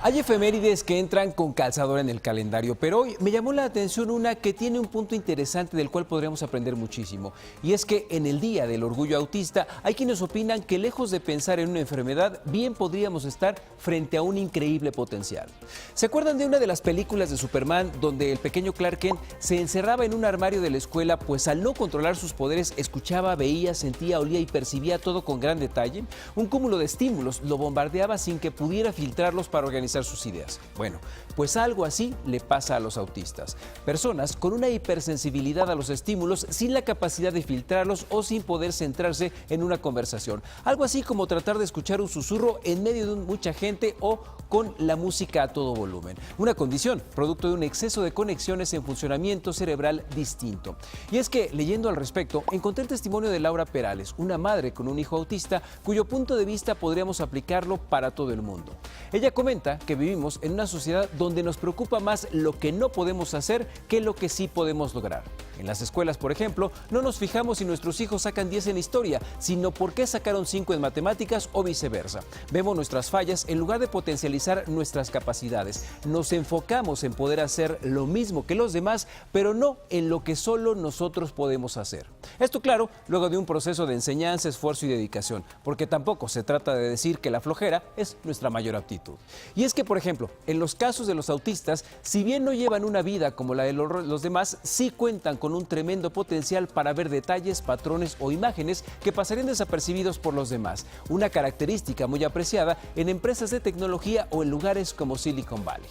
Hay efemérides que entran con calzador en el calendario, pero hoy me llamó la atención una que tiene un punto interesante del cual podríamos aprender muchísimo. Y es que en el Día del Orgullo Autista hay quienes opinan que lejos de pensar en una enfermedad, bien podríamos estar frente a un increíble potencial. ¿Se acuerdan de una de las películas de Superman donde el pequeño Clark Kent se encerraba en un armario de la escuela, pues al no controlar sus poderes escuchaba, veía, sentía, olía y percibía todo con gran detalle? Un cúmulo de estímulos lo bombardeaba sin que pudiera filtrarlos para organizar sus ideas. Bueno, pues algo así le pasa a los autistas. Personas con una hipersensibilidad a los estímulos sin la capacidad de filtrarlos o sin poder centrarse en una conversación. Algo así como tratar de escuchar un susurro en medio de mucha gente o con la música a todo volumen. Una condición producto de un exceso de conexiones en funcionamiento cerebral distinto. Y es que, leyendo al respecto, encontré el testimonio de Laura Perales, una madre con un hijo autista cuyo punto de vista podríamos aplicarlo para todo el mundo. Ella comenta que vivimos en una sociedad donde nos preocupa más lo que no podemos hacer que lo que sí podemos lograr. En las escuelas, por ejemplo, no nos fijamos si nuestros hijos sacan 10 en historia, sino por qué sacaron 5 en matemáticas o viceversa. Vemos nuestras fallas en lugar de potencializar nuestras capacidades. Nos enfocamos en poder hacer lo mismo que los demás, pero no en lo que solo nosotros podemos hacer. Esto, claro, luego de un proceso de enseñanza, esfuerzo y dedicación, porque tampoco se trata de decir que la flojera es nuestra mayor aptitud. Y es que, por ejemplo, en los casos de los autistas, si bien no llevan una vida como la de los demás, sí cuentan con un tremendo potencial para ver detalles, patrones o imágenes que pasarían desapercibidos por los demás. Una característica muy apreciada en empresas de tecnología o en lugares como Silicon Valley.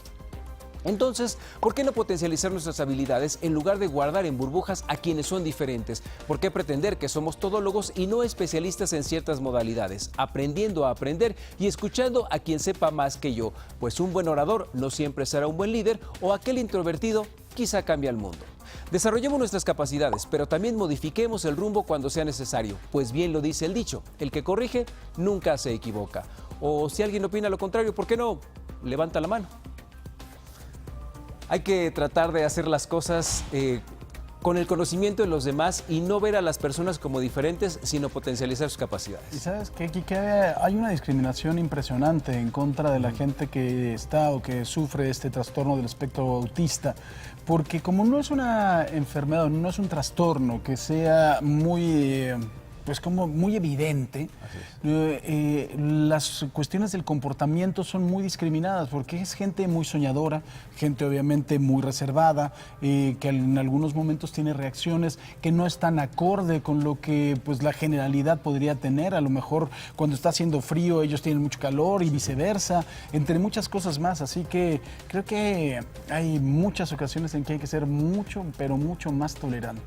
Entonces, ¿por qué no potencializar nuestras habilidades en lugar de guardar en burbujas a quienes son diferentes? ¿Por qué pretender que somos todólogos y no especialistas en ciertas modalidades? Aprendiendo a aprender y escuchando a quien sepa más que yo, pues un buen orador no siempre será un buen líder o aquel introvertido quizá cambie al mundo. Desarrollemos nuestras capacidades, pero también modifiquemos el rumbo cuando sea necesario, pues bien lo dice el dicho, el que corrige nunca se equivoca. O si alguien opina lo contrario, ¿por qué no? Levanta la mano. Hay que tratar de hacer las cosas con el conocimiento de los demás y no ver a las personas como diferentes, sino potencializar sus capacidades. Y sabes que hay una discriminación impresionante en contra de la gente que está o que sufre este trastorno del espectro autista, porque como no es una enfermedad, no es un trastorno que sea muy pues como muy evidente, las cuestiones del comportamiento son muy discriminadas porque es gente muy soñadora, gente obviamente muy reservada, que en algunos momentos tiene reacciones que no están acorde con lo que pues la generalidad podría tener. A lo mejor cuando está haciendo frío ellos tienen mucho calor y viceversa, entre muchas cosas más. Así que creo que hay muchas ocasiones en que hay que ser mucho, pero mucho más tolerante.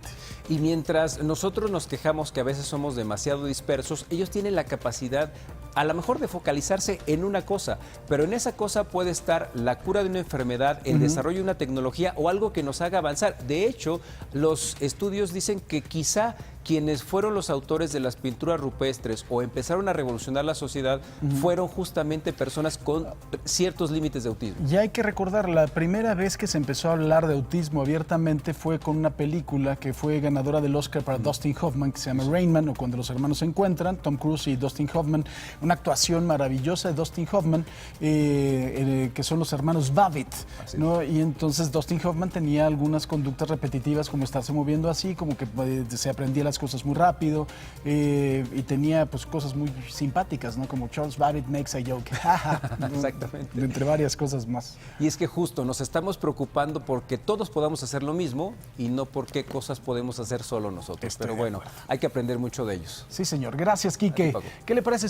Y mientras nosotros nos quejamos que a veces somos demasiado dispersos, ellos tienen la capacidad a lo mejor de focalizarse en una cosa, pero en esa cosa puede estar la cura de una enfermedad, el desarrollo de una tecnología o algo que nos haga avanzar. De hecho, los estudios dicen que quizá quienes fueron los autores de las pinturas rupestres o empezaron a revolucionar la sociedad fueron justamente personas con ciertos límites de autismo. Y hay que recordar, la primera vez que se empezó a hablar de autismo abiertamente fue con una película que fue ganadora del Oscar para Dustin Hoffman, que se llama Rain Man, o Cuando los hermanos se encuentran, Tom Cruise y Dustin Hoffman. Una actuación maravillosa de Dustin Hoffman, que son los hermanos Babbitt, ¿no? Y entonces Dustin Hoffman tenía algunas conductas repetitivas, como estarse moviendo así, como que se aprendía las cosas muy rápido, y tenía pues cosas muy simpáticas, ¿no? Como Charles Babbitt makes a joke. Exactamente. Entre varias cosas más. Y es que justo nos estamos preocupando porque todos podamos hacer lo mismo y no por qué cosas podemos hacer solo nosotros. Pero bueno, hay que aprender mucho de ellos. Sí, señor. Gracias, Quique. ¿Qué le parece?